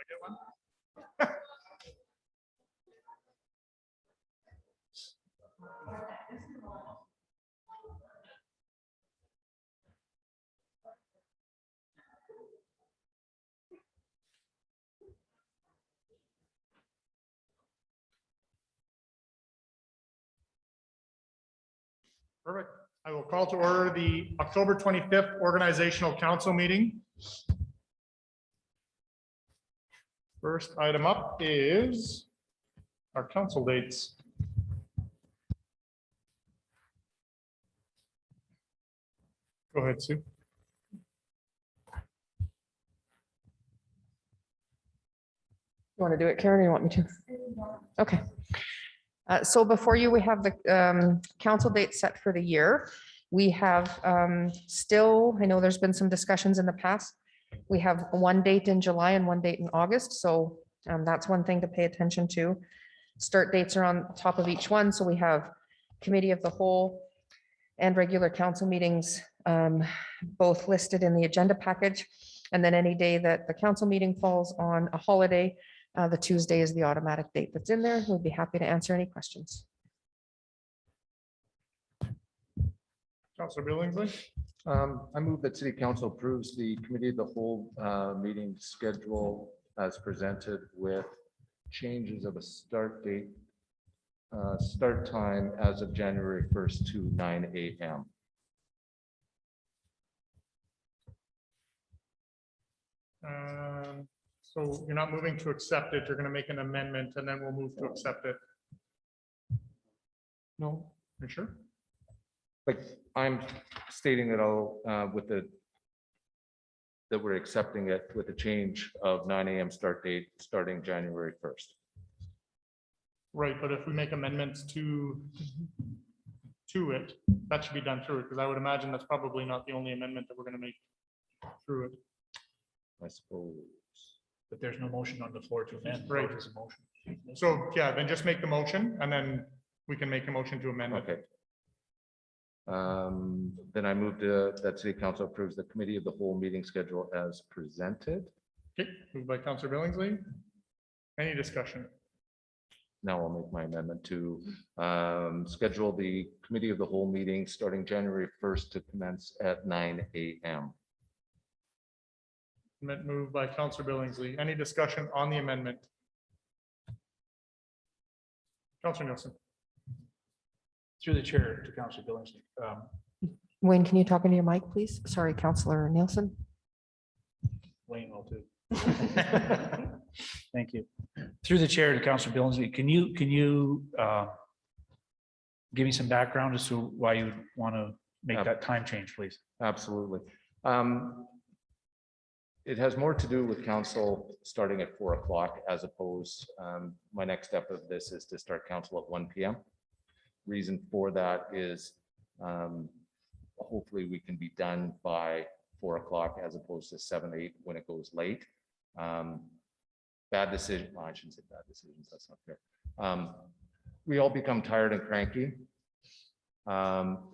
get one? Perfect. I will call to order the October 25th Organizational Council meeting. First item up is our council dates. Go ahead, Sue. You want to do it, Karen, or you want me to? Okay. So before you, we have the council date set for the year. We have still, I know there's been some discussions in the past. We have one date in July and one date in August. So that's one thing to pay attention to. Start dates are on top of each one. So we have committee of the whole and regular council meetings both listed in the agenda package. And then any day that the council meeting falls on a holiday, the Tuesday is the automatic date that's in there. We'd be happy to answer any questions. Councilor Billingsley. I move that City Council approves the committee of the whole meeting schedule as presented with changes of a start date, start time as of January 1st to 9 a.m. So you're not moving to accept it. You're going to make an amendment and then we'll move to accept it. No, you sure? Like I'm stating that I'll that we're accepting it with a change of 9 a.m. start date starting January 1st. Right, but if we make amendments to it, that should be done through it, because I would imagine that's probably not the only amendment that we're going to make through it. I suppose. But there's no motion on the floor to amend. Right. There's a motion. So yeah, then just make the motion and then we can make a motion to amend it. Okay. Then I move that City Council approves the committee of the whole meeting schedule as presented. Okay, moved by Councilor Billingsley. Any discussion? Now I'll make my amendment to schedule the committee of the whole meeting starting January 1st to commence at 9 a.m. Amendment moved by Councilor Billingsley. Any discussion on the amendment? Councilor Nielsen. Through the chair to Councilor Billingsley. Wayne, can you talk into your mic, please? Sorry, Councillor Nielsen. Wayne will too. Thank you. Through the chair to Councilor Billingsley, can you give me some background as to why you want to make that time change, please? Absolutely. It has more to do with council starting at 4 o'clock as opposed, my next step of this is to start council at 1 p.m. Reason for that is hopefully we can be done by 4 o'clock as opposed to 7, 8 when it goes late. Bad decision. Well, I shouldn't say bad decisions. That's not fair. We all become tired and cranky.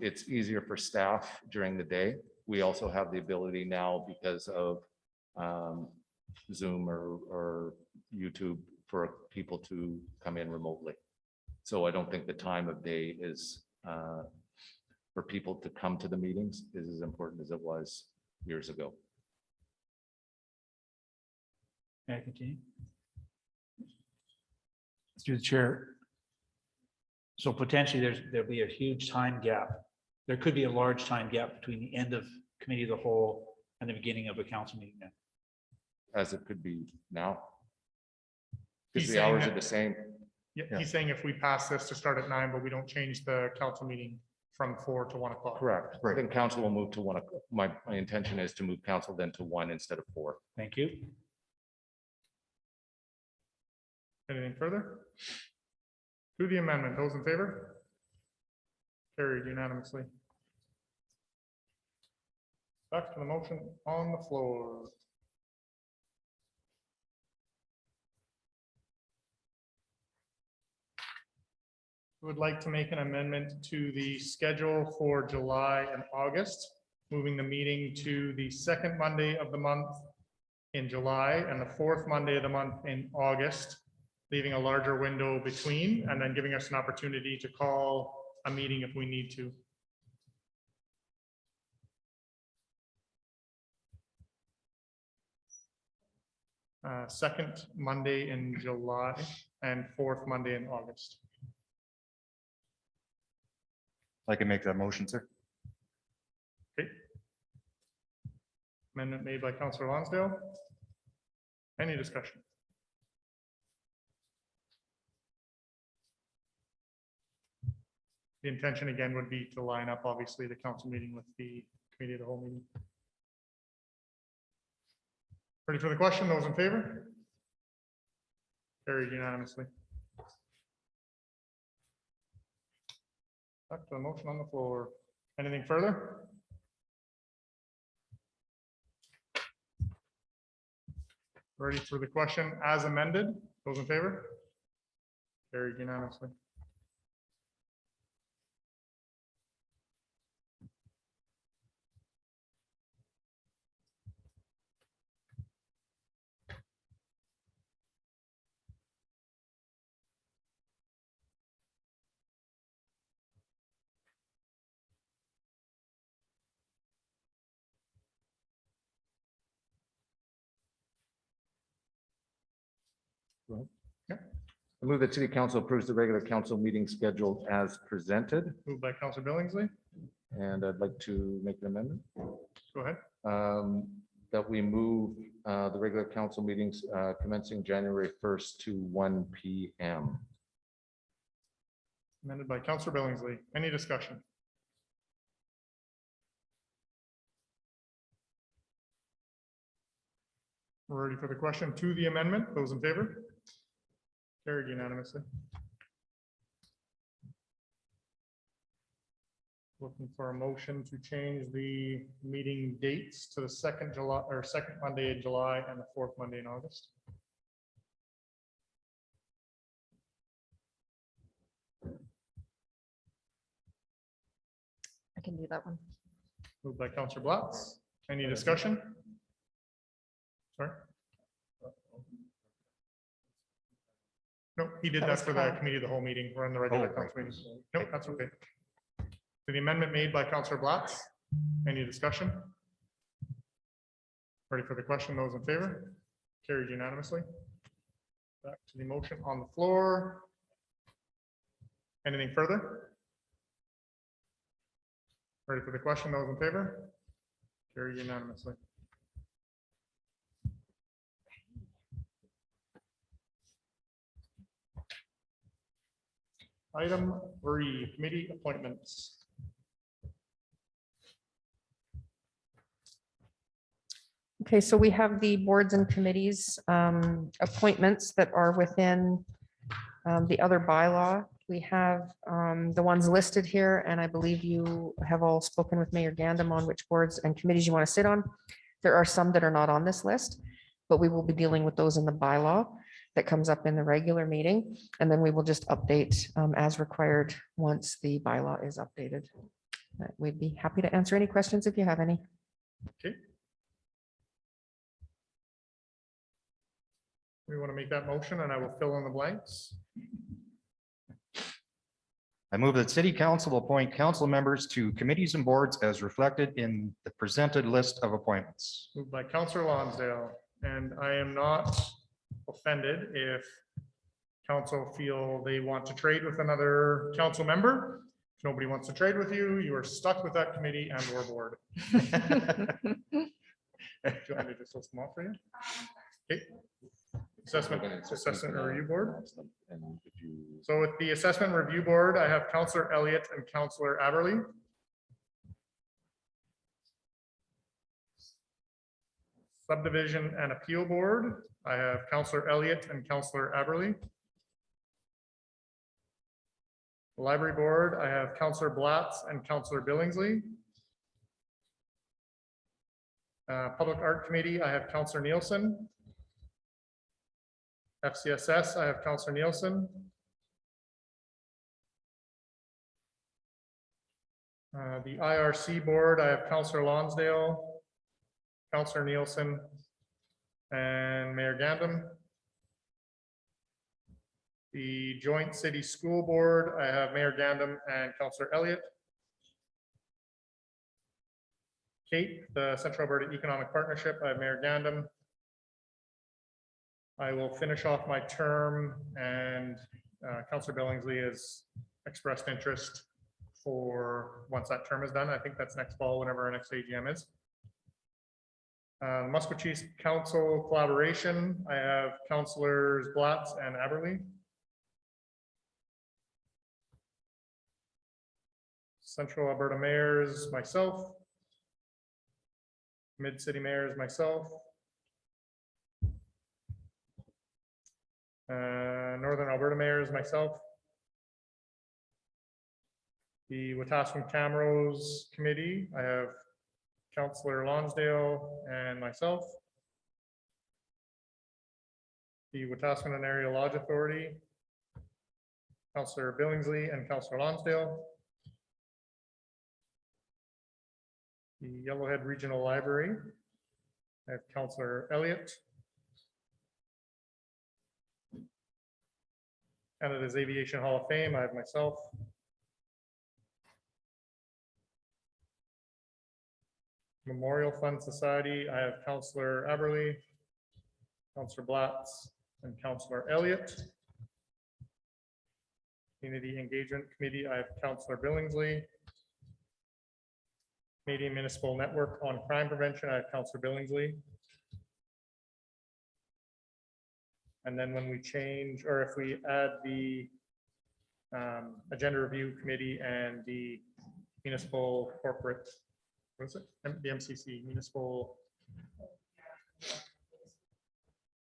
It's easier for staff during the day. We also have the ability now because of Zoom or YouTube for people to come in remotely. So I don't think the time of day is for people to come to the meetings is as important as it was years ago. May I continue? Through the chair. So potentially there'll be a huge time gap. There could be a large time gap between the end of committee of the whole and the beginning of a council meeting. Then. As it could be now. He's Because the saying hours that- are the same. Yeah, he's saying if we pass this to start at 9, but we don't change the council meeting from 4 to 1 o'clock. Correct. Then council will move to 1 o'clock. My intention is to move council then to 1 instead of 4. Thank you. Anything further? To the amendment, those in favor? Carried unanimously. Back to the motion on the floor. Would like to make an amendment to the schedule for July and August, moving the meeting to the second Monday of the month in July and the fourth Monday of the month in August, leaving a larger window between, and then giving us an opportunity to call a meeting if we need to. Second Monday in July and fourth Monday in August. I can make that motion, sir. Okay. Amendment made by Councillor Lonsdale. Any discussion? The intention again would be to line up, obviously, the council meeting with the committee of the whole meeting. Ready for the question? Those in favor? Carried unanimously. Back to the motion on the floor. Anything further? Ready for the question as amended? Those in favor? Carried unanimously. I move that city council approves the regular council meeting schedule as presented, Moved by Councillor Billingsley. and I'd like to make an amendment. Go ahead. That we move the regular council meetings commencing January 1st to 1 p.m. Amended by Councillor Billingsley. Any discussion? We're ready for the question to the amendment. Those in favor? Carried unanimously. Looking for a motion to change the meeting dates to the second Monday in July and the fourth Monday in August. I can do that one. Moved by Councillor Blatz. Any discussion? Sorry? No, he did That that was for the Kyle. committee of the whole meeting. We're on the regular council meeting. No, that's okay. So the amendment made by Councillor Blatz. Any discussion? Ready for the question? Those in favor? Carried unanimously. Back to the motion on the floor. Anything further? Ready for the question? Those in favor? Carried unanimously. Item 3, committee appointments. Okay, so we have the boards and committees appointments that are within the other bylaw. We have the ones listed here, and I believe you have all spoken with Mayor Gandam on which boards and committees you want to sit on. There are some that are not on this list, but we will be dealing with those in the bylaw that comes up in the regular meeting, and then we will just update as required once the bylaw is updated. We'd be happy to answer any questions if you have any. Okay. We want to make that motion and I will fill in the blanks. I move that city council appoint council members to committees and boards as reflected in the presented list of appointments. Moved by Councillor Lonsdale, and I am not offended if council feel they want to trade with another council member. If nobody wants to trade with you, you are stuck with that committee and or board. Do you want me to just list them off for you? Okay. Assessment and Review Board. And if you So with the Assessment Review Board, I have Councillor Elliott and Councillor Aberly. Subdivision and Appeal Board, I have Councillor Elliott and Councillor Aberly. Library Board, I have Councillor Blatz and Councillor Billingsley. Public Art Committee, I have Councillor Nielsen. FCSS, I have Councillor Nielsen. The IRC Board, I have Councillor Lonsdale, Councillor Nielsen, and Mayor Gandam. The Joint City School Board, I have Mayor Gandam and Councillor Elliott. Kate, the Central Alberta Economic Partnership, I have Mayor Gandam. I will finish off my term, and Councillor Billingsley has expressed interest for once that term is done. I think that's next fall, whenever our next AGM is. Musketeers Council Collaboration, I have Councillors Blatz and Aberley. Central Alberta Mayors, myself. Mid-City Mayors, myself. Northern Alberta Mayors, myself. The Wetaskiwin Camrose Committee, I have Councillor Lonsdale and myself. The Wetaskiwin Area Lodge Authority, Councillor Billingsley and Councillor Lonsdale. The Yellowhead Regional Library, I have Councillor Elliott. Canada's Aviation Hall of Fame, I have myself. Memorial Fund Society, I have Councillor Aberley, Councillor Blatz, and Councillor Elliott. Community Engagement Committee, I have Councillor Billingsley. Canadian Municipal Network on Crime Prevention, I have Councillor Billingsley. And then when we change, or if we add the Agenda Review Committee and the Municipal Corporate, what is it? The MCC, Municipal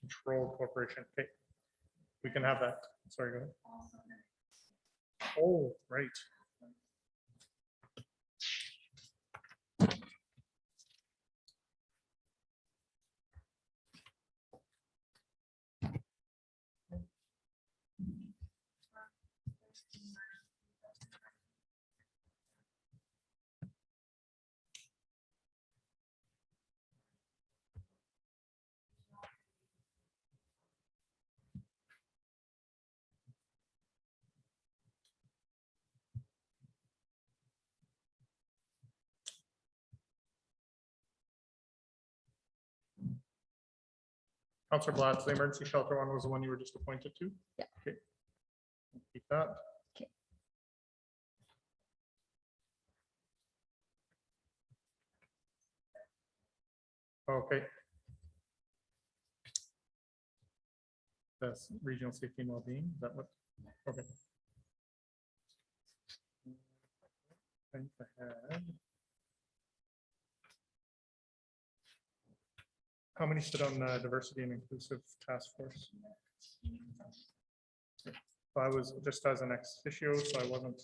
Control Corporation. Okay, we can have that. Sorry, go ahead. Oh, right. Councillor Blatz, the emergency shelter one was the one you were just appointed to? Yeah. Okay. Keep that. Okay. Okay. That's regional safety and well-being, is that what? Okay. Think ahead. How many sit on the diversity and inclusive task force? I was just as an ex officio, so I wasn't.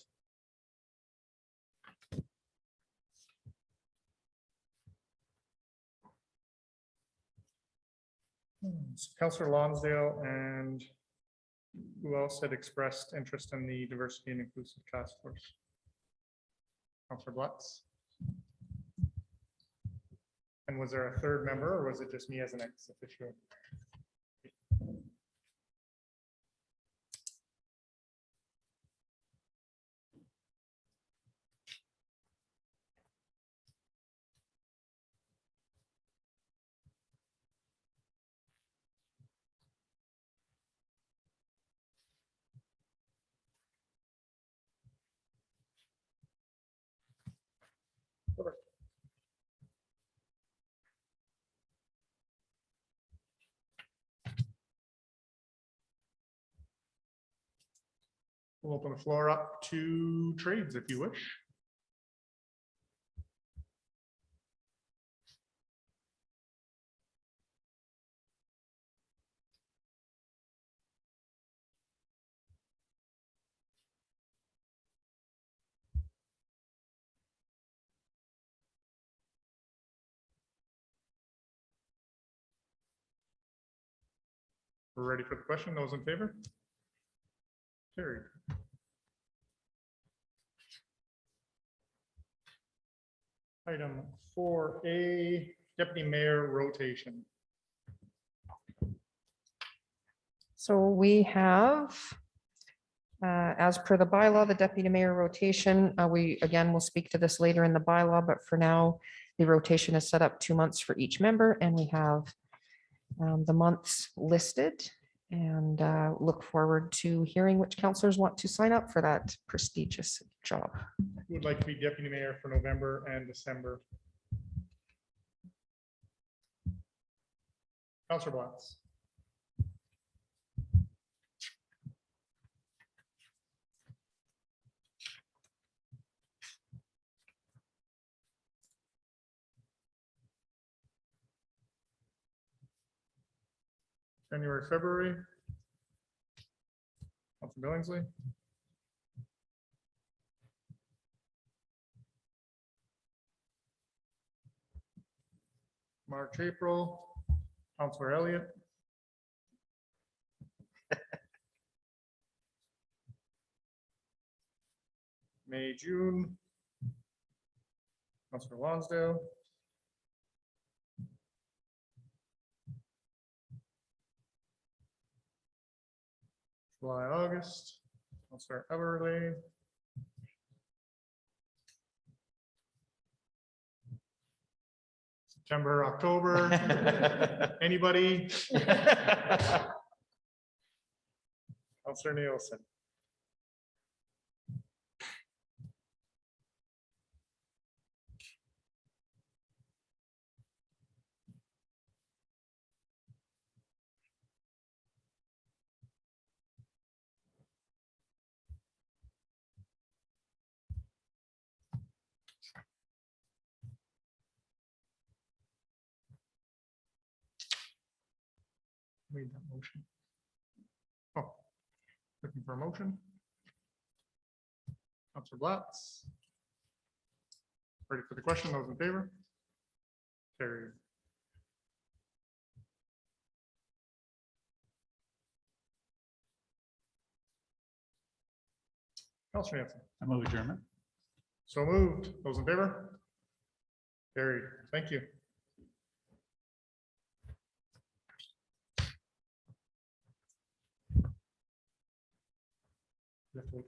So Councillor Lonsdale and who else had expressed interest in the diversity and inclusive task force? Councillor Blatz. And was there a third member, or was it just me as an ex officio? We'll open the floor up to trades if you wish. We're ready for the question. Those in favor? Carried. Item 4A, Deputy Mayor rotation. So we have, as per the bylaw, the deputy mayor rotation, we again will speak to this later in the bylaw, but for now, the rotation is set up 2 months for each member, and we have the months listed, and look forward to hearing which counselors want to sign up for that prestigious job. Who would like to be deputy mayor for November and December? Counselor Blatz. January, February. Counselor Billingsley. March, April. Counselor Elliott. May, June. Counselor Lonsdale. July, August. Counselor Everly. September, October. Anybody? Counselor Nielsen. Made that motion. Oh, looking for a motion. Counselor Blatz. Ready for the question? Those in favor? Carried. Counselor Hanson. I move adjournment. So moved. Those in favor? Carried. Thank you. You have to wait